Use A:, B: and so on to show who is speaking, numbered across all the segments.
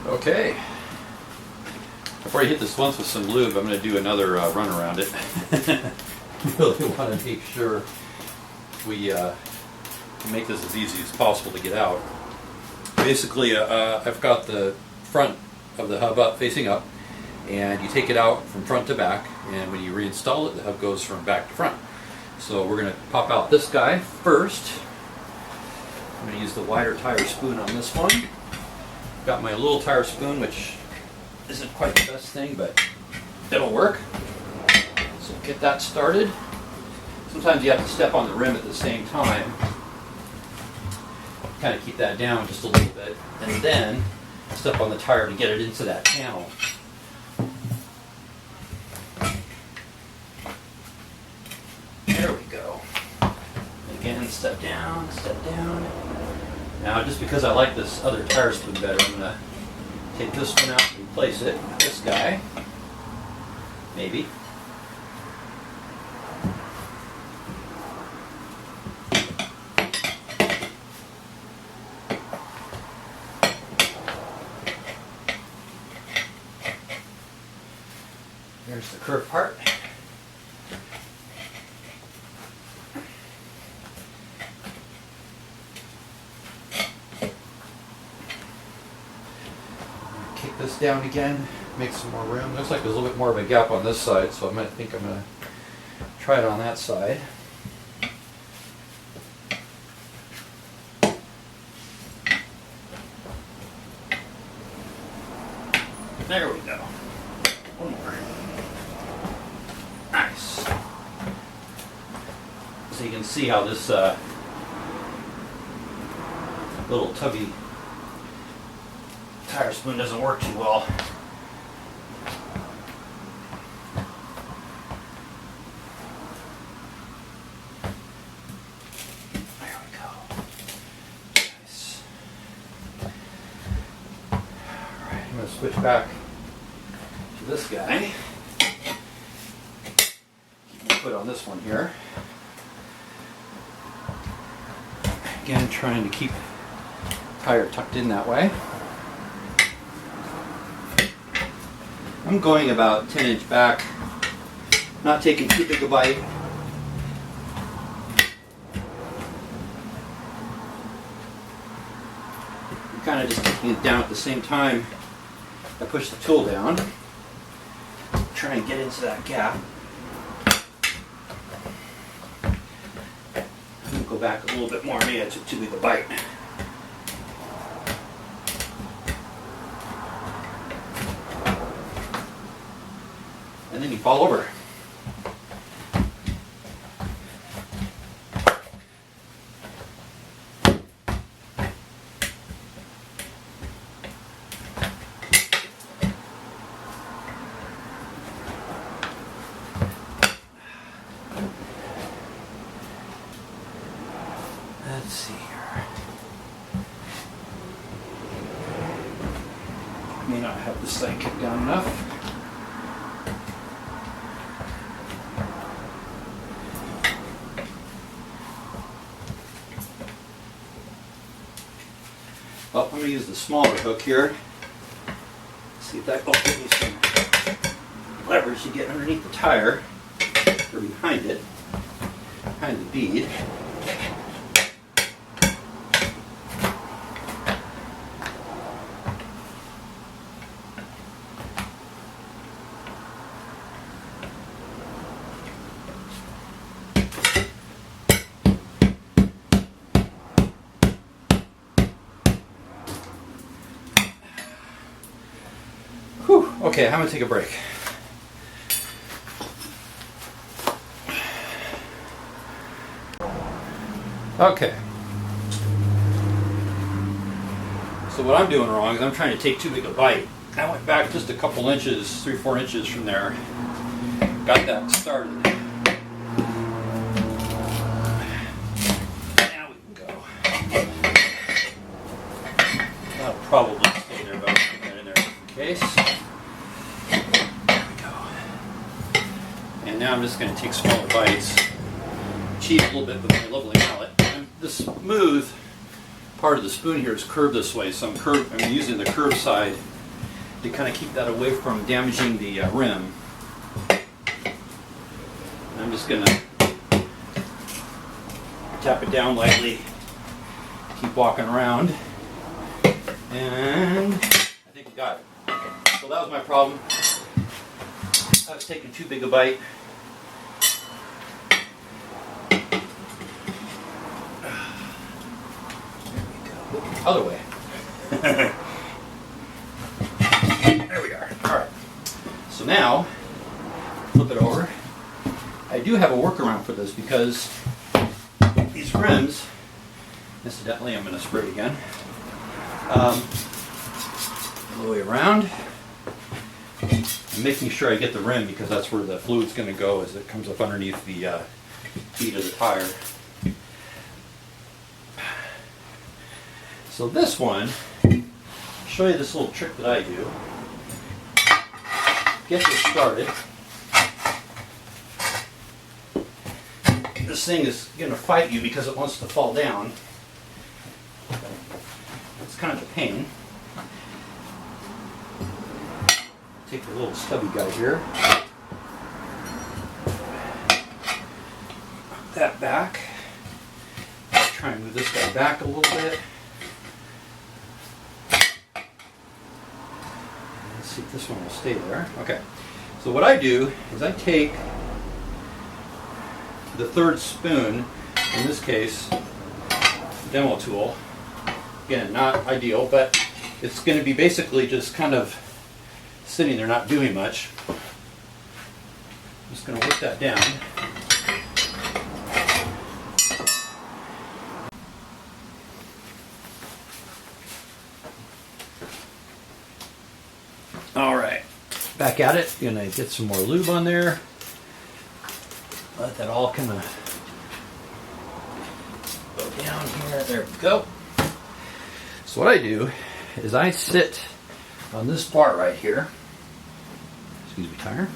A: Okay. Before I hit this once with some lube, I'm going to do another run around it. Really want to make sure we make this as easy as possible to get out. Basically, I've got the front of the hub up, facing up, and you take it out from front to back, and when you reinstall it, the hub goes from back to front. So we're going to pop out this guy first. I'm going to use the wider tire spoon on this one. Got my little tire spoon, which isn't quite the best thing, but it'll work. So get that started. Sometimes you have to step on the rim at the same time. Kind of keep that down just a little bit, and then step on the tire to get it into that channel. There we go. Again, step down, step down. Now, just because I like this other tire spoon better, I'm going to take this one out and replace it with this guy. Maybe. There's the curved part. Kick this down again, make some more room. Looks like there's a little bit more of a gap on this side, so I think I'm going to try it on that side. There we go. One more. Nice. So you can see how this little tubby tire spoon doesn't work too well. There we go. Nice. Alright, I'm going to switch back to this guy. Keep my foot on this one here. Again, trying to keep the tire tucked in that way. I'm going about 10-inch back, not taking too big a bite. I'm kind of just taking it down at the same time I push the tool down. Try and get into that gap. Go back a little bit more. Maybe I took too big a bite. And then you fall over. Let's see here. May not have this thing kicked down enough. Well, I'm going to use the smaller hook here. See if that will give me some leverage to get underneath the tire, or behind it, behind the bead. Whew. Okay, I'm going to take a break. Okay. So what I'm doing wrong is I'm trying to take too big a bite. I went back just a couple inches, 3-4 inches from there. Got that started. Now we can go. That'll probably stay there, but I'll put that in there in case. There we go. And now I'm just going to take smaller bites. Cheat a little bit with my lovely mallet. And the smooth part of the spoon here is curved this way, so I'm using the curved side to kind of keep that away from damaging the rim. I'm just going to tap it down lightly, keep walking around, and I think we got it. So that was my problem. I was taking too big a bite. Other way. There we are. Alright. So now, flip it over. I do have a workaround for this because these rims, incidentally, I'm going to spray it again, all the way around. I'm making sure I get the rim because that's where the fluid's going to go as it comes up underneath the bead of the tire. So this one, I'll show you this little trick that I do. Get this started. This thing is going to fight you because it wants to fall down. It's kind of a pain. Take the little stubby guy here. Put that back. Try and move this guy back a little bit. Let's see if this one will stay there. Okay. So what I do is I take the third spoon, in this case, demo tool. Again, not ideal, but it's going to be basically just kind of sitting there not doing much. I'm just going to work that down. Alright, back at it. Going to get some more lube on there. Let that all kind of go down here. There we go. So what I do is I sit on this part right here. Excuse me, tire.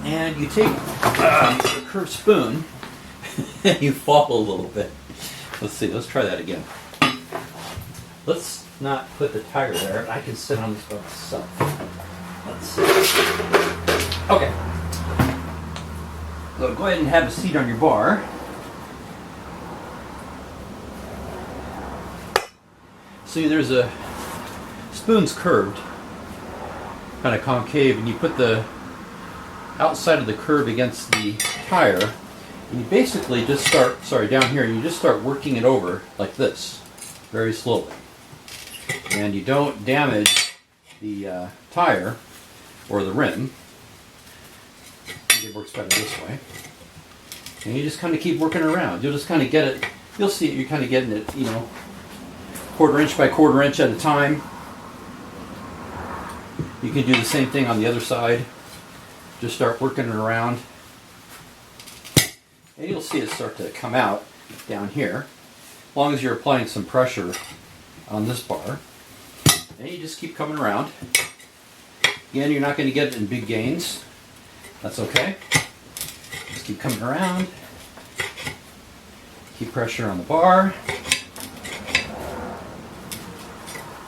A: And you take the curved spoon and you fall a little bit. Let's see, let's try that again. Let's not put the tire there. I can sit on this by myself. Let's see. Okay. So go ahead and have a seat on your bar. See, there's a spoon's curved, kind of concave, and you put the outside of the curve against the tire, and you basically just start, down here, you just start working it over like this, very slowly. And you don't damage the tire or the rim. It works better this way. And you just kind of keep working around. You'll just kind of get it, you'll see it, you're kind of getting it, you know, quarter inch by quarter inch at a time. You can do the same thing on the other side. Just start working it around. And you'll see it start to come out down here. As long as you're applying some pressure on this bar. And you just keep coming around. Again, you're not going to get it in big gains. That's okay. Just keep coming around. Keep pressure on the bar.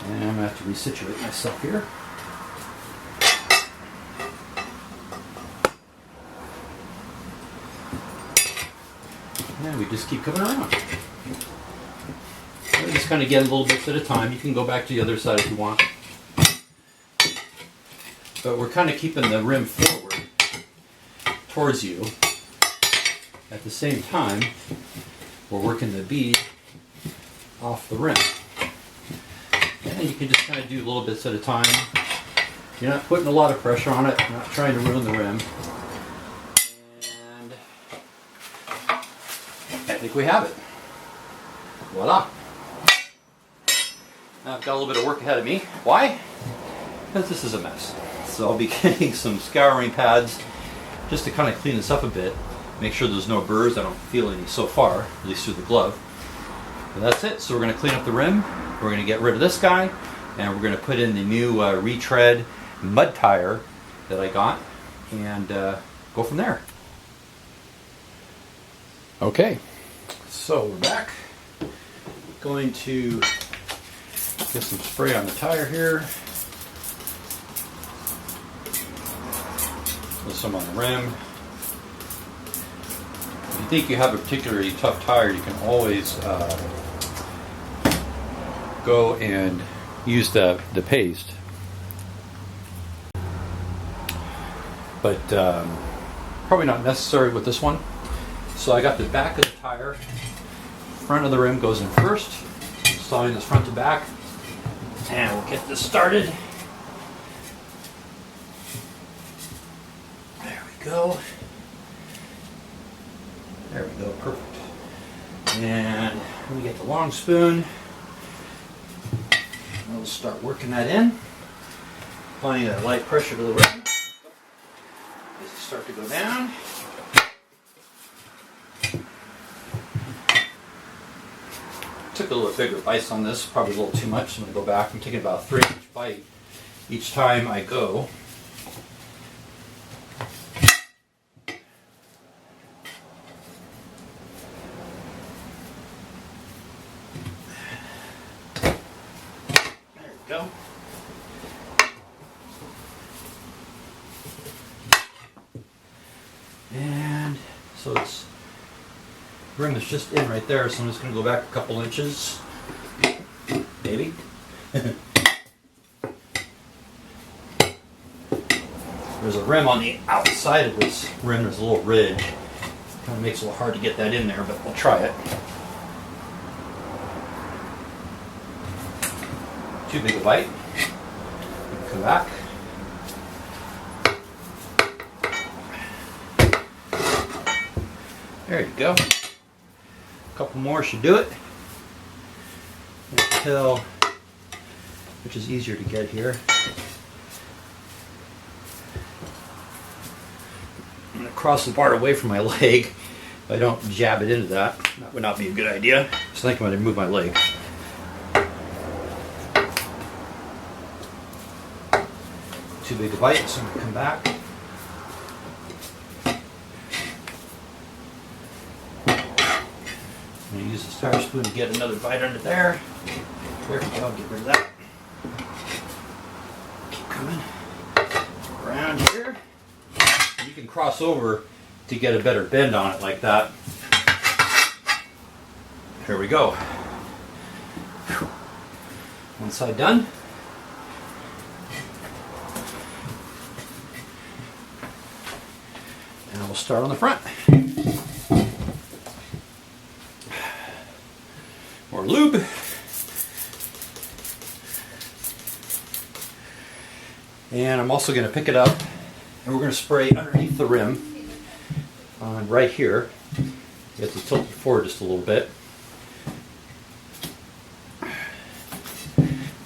A: And I'm going to have to resituate myself here. And we just keep coming around. We just kind of get a little bits at a time. You can go back to the other side if you want. But we're kind of keeping the rim forward towards you. At the same time, we're working the bead off the rim. And you can just kind of do little bits at a time. You're not putting a lot of pressure on it, you're not trying to ruin the rim. And I think we have it. Voila. Now I've got a little bit of work ahead of me. Why? Because this is a mess. So I'll be getting some scouring pads just to kind of clean this up a bit. Make sure there's no burrs. I don't feel any so far, at least through the glove. But that's it. So we're going to clean up the rim. We're going to get rid of this guy. And we're going to put in the new retread mud tire that I got. And go from there. Okay. So we're back. Going to Get some spray on the tire here. With some on the rim. If you think you have a particularly tough tire, you can always go and use the paste. But probably not necessary with this one. So I got the back of the tire. Front of the rim goes in first. Installing this front to back. And we'll get this started. There we go. There we go, perfect. And we get the long spoon. We'll start working that in. Applying that light pressure to the rim. As you start to go down. Took a little bigger bites on this, probably a little too much. I'm going to go back. I'm taking about a 3-inch bite each time I go. There we go. And so it's rim is just in right there, so I'm just going to go back a couple inches, maybe. There's a rim on the outside of this rim. There's a little ridge. Kind of makes it a little hard to get that in there, but we'll try it. Too big a bite. Come back. There you go. A couple more should do it. Until, which is easier to get here. I'm going to cross the bar away from my leg. If I don't jab it into that, that would not be a good idea. So I think I'm going to move my leg. Too big a bite, so I'm going to come back. I'm going to use this tire spoon to get another bite under there. There we go, get rid of that. Keep coming around here. You can cross over to get a better bend on it like that. Here we go. One side done. And we'll start on the front. More lube. And I'm also going to pick it up and we're going to spray underneath the rim right here. You have to tilt it forward just a little bit.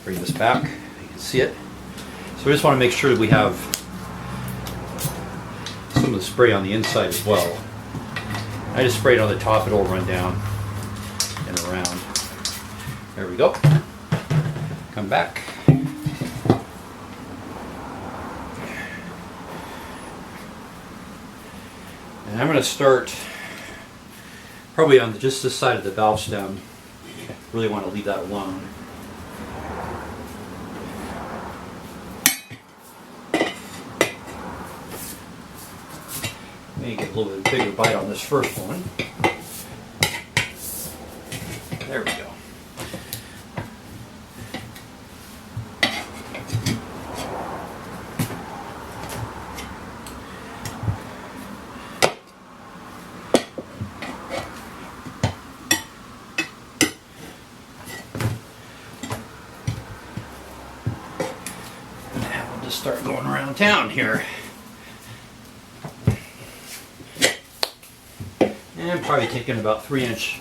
A: Bring this back. You can see it. So we just want to make sure that we have some of the spray on the inside as well. I just sprayed on the top, it'll run down and around. There we go. Come back. And I'm going to start probably on just this side of the valve stem. Really want to leave that alone. Maybe get a little bit bigger bite on this first one. There we go. Now we'll just start going around town here. And probably taking about 3-inch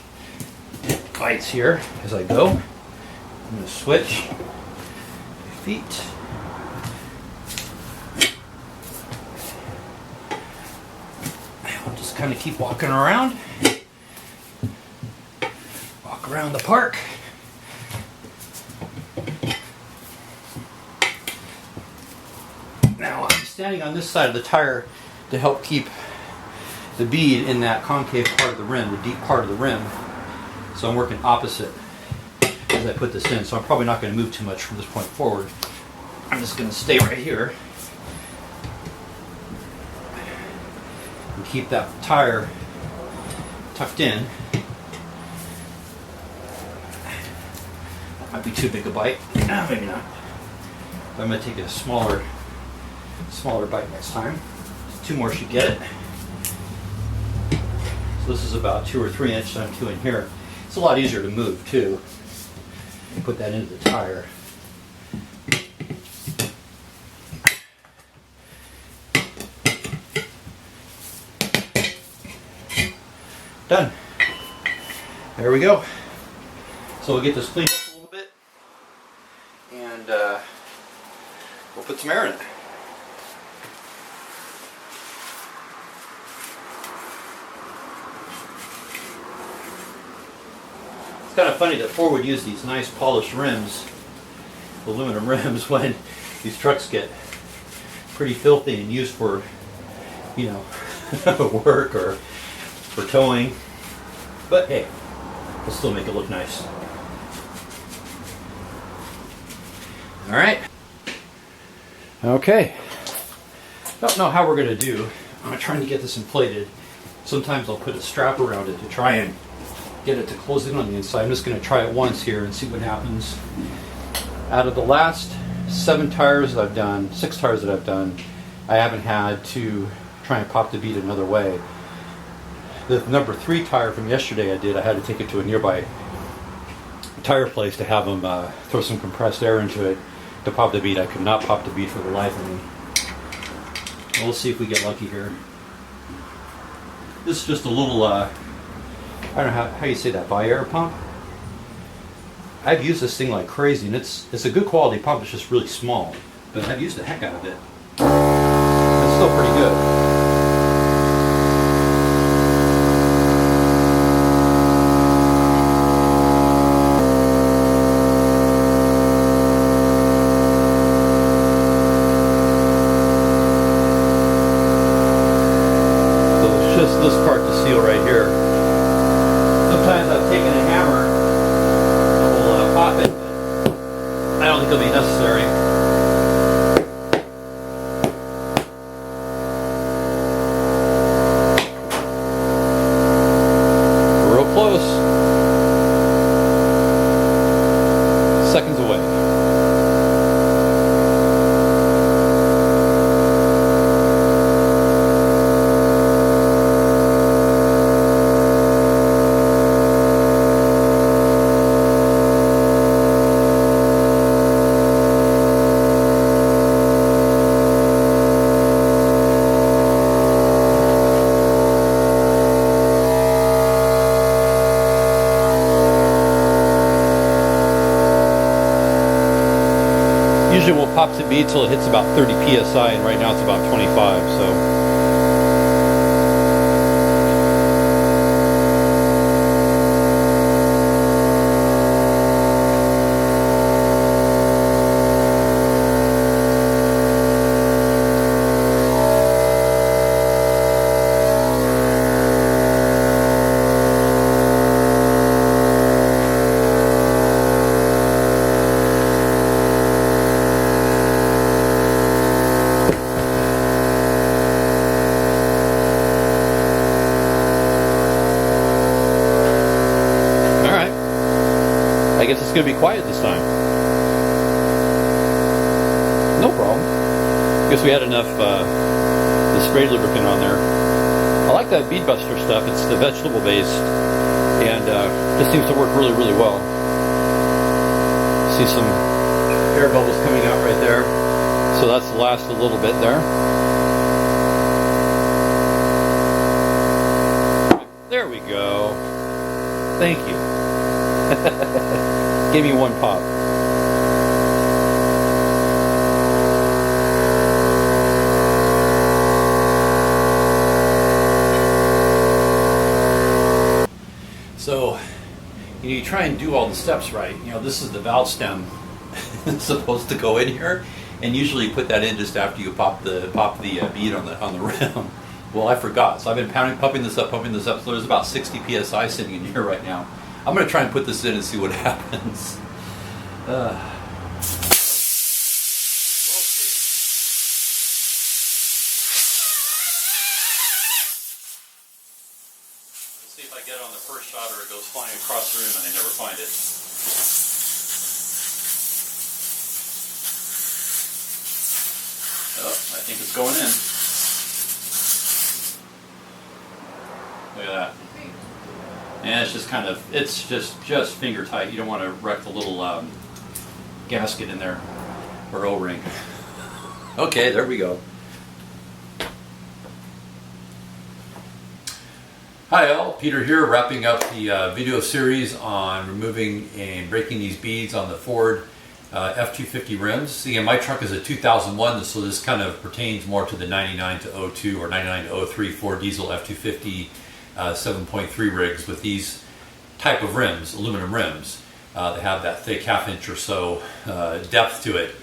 A: bites here as I go. I'm going to switch my feet. I'll just kind of keep walking around. Walk around the park. Now I'm standing on this side of the tire to help keep the bead in that concave part of the rim, the deep part of the rim. So I'm working opposite. As as I put this in, so I'm probably not going to move too much from this point forward. I'm just going to stay right here and keep that tire tucked in. That might be too big a bite. No, maybe not. I'm going to take a smaller bite next time. 2 more should get it. So this is about 2 or 3 inches I'm doing here. It's a lot easier to move too. And put that into the tire. Done. There we go. So we'll get this cleaned up a little bit, and we'll put some air in it. It's kind of funny that Ford would use these nice polished rims, aluminum rims, when these trucks get pretty filthy and used for, you know, work or for towing. But hey, we'll still make it look nice. All right. Okay. Don't know how we're going to do. I'm trying to get this inflated. Sometimes I'll put a strap around it to try and get it to close in on the inside. I'm just going to try it once here and see what happens. Out of the last 7 tires that I've done, 6 tires that I've done, I haven't had to try and pop the bead another way. The number 3 tire from yesterday I had to take it to a nearby tire place to have them throw some compressed air into it to pop the bead. I could not pop the bead for the life of me. We'll see if we get lucky here. This is just a little, I don't know how you say that, bi-air pump. I've used this thing like crazy, and it's a good quality pump. It's just really small, but I've used the heck out of it. It's still pretty good. This part to seal right here. Sometimes I've taken a hammer and will pop it, but I don't think it'll be necessary. Real close. Seconds away. Usually we'll pop the bead till it hits about 30 psi, and right now it's about 25, so. I guess it's going to be quiet this time. No problem. I guess we had enough the spray lubricant on there. I like that Bead Buster stuff. It's the vegetable based, and just seems to work really, really well. See some air bubbles coming out right there. So that's the last a little bit there. There we go. Thank you. Give me one pop. So, you try and do all the steps right. This is the valve stem. It's supposed to go in here, and usually you put that in just after you pop the bead on the rim. Well, I forgot, so I've been pumping this up. So there's about 60 psi sitting in here right now. I'm going to try and put this in and see what happens. See if I get it on the first shot or it goes flying across the room and I never find it. Oh, I think it's going in. Look at that. And it's just kind of, it's just finger tight. You don't want to wreck the little gasket in there, or O-ring. Okay, there we go. Hi all, Peter here, wrapping up the video series on removing and breaking these beads on the Ford F250 rims. Again, my truck is a 2001, so this kind of pertains more to the 99 to 02 or 99 to 03 Ford diesel F250 7.3 rigs with these type of rims, aluminum rims. They have that thick half-inch or so depth to it,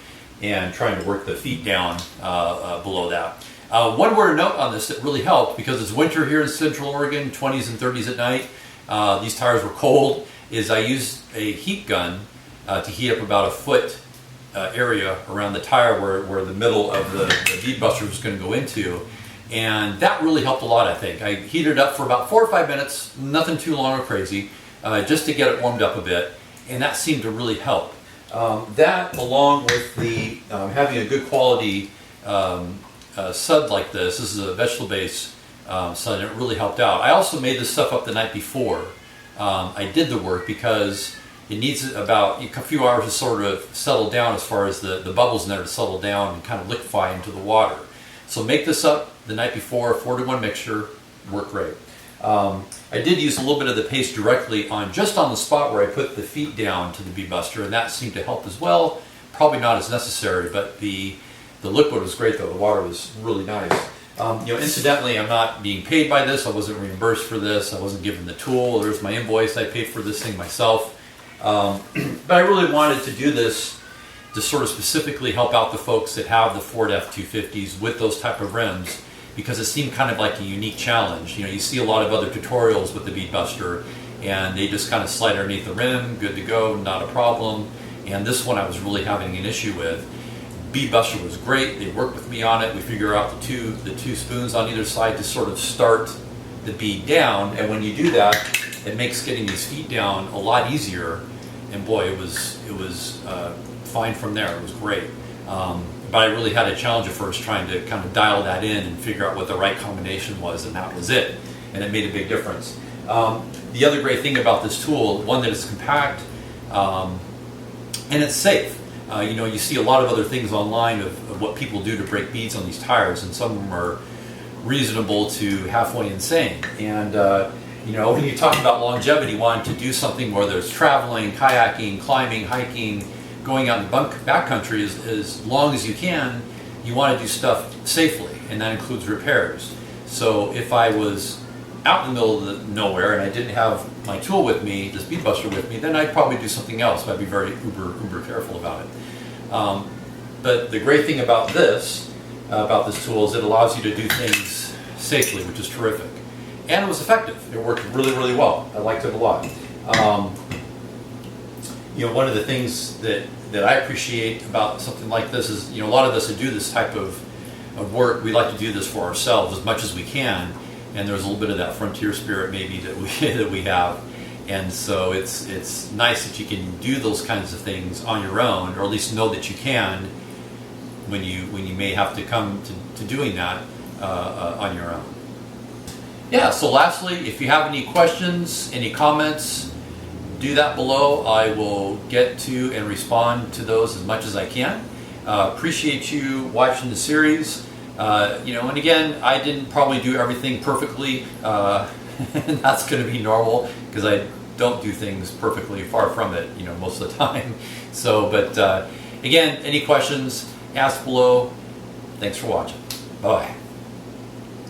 A: and trying to work the feet down below that. One word of note on this that really helped, because it's winter here in Central Oregon, 20s and 30s at night, these tires were cold, is I used a heat gun to heat up about a foot area around the tire where the middle of the Bead Buster was going to go into, and that really helped a lot, I think. I heated it up for about 4 or 5 minutes, nothing too long or crazy, just to get it warmed up a bit, and that seemed to really help. That, along with the having a good quality sud like this is a vegetable base sud, and it really helped out. I also made this stuff up the night before I did the work, because it needs about a few hours to sort of settle down, as far as the bubbles in there to settle down and kind of liquefy into the water. So make this up the night before, 4-to-1 mixture, worked great. I did use a little bit of the paste directly just on the spot where I put the feet down to the Bead Buster, and that seemed to help as well. Probably not as necessary, but the liquid was great though. The water was really nice. Incidentally, I'm not being paid by this. I wasn't reimbursed for this. I wasn't given the tool. There's my invoice. I paid for this thing myself. But I really wanted to do this to sort of specifically help out the folks that have the Ford F250s with those type of rims, because it seemed kind of like a unique challenge. You see a lot of other tutorials with the Bead Buster, and they just kind of slide underneath the rim, good to go, not a problem. And this one I was really having an issue with. Bead Buster was great. They worked with me on it. We figure out the two spoons on either side to sort of start the bead down, and when you do that, it makes getting these feet down a lot easier. And boy, it was fine from there. It was great. But I really had a challenge at first trying to kind of dial that in and figure out what the right combination was, and that was it. And it made a big difference. The other great thing about this tool, one, that it's compact and it's safe. You see a lot of other things online of what people do to break beads on these tires, and some of them are reasonable to halfway insane. And when you talk about longevity, wanting to do something where there's traveling, kayaking, climbing, hiking, going out in the backcountry as long as you can, you want to do stuff safely, and that includes repairs. So if I was out in the middle of nowhere and I didn't have my tool with me, this Bead Buster with me, then I'd probably do something else, but I'd be very uber careful about it. But the great thing about this tool is it allows you to do things safely, which is terrific. And it was effective. It worked really, really well. I liked it a lot. One of the things that I appreciate about something like this is, a lot of us who do this type of work, we like to do this for ourselves as much as we can. And there's a little bit of that frontier spirit maybe that we have. And so it's nice that you can do those kinds of things on your own, or at least know that you can when you may have to come to doing that on your own. Yeah, so lastly, if you have any questions, any comments, do that below. I will get to and respond to those as much as I can. Appreciate you watching the series. And again, I didn't probably do everything perfectly, and that's going to be normal, because I don't do things perfectly, far from it, most of the time. So, but again, any questions, ask below. Thanks for watching. Bye.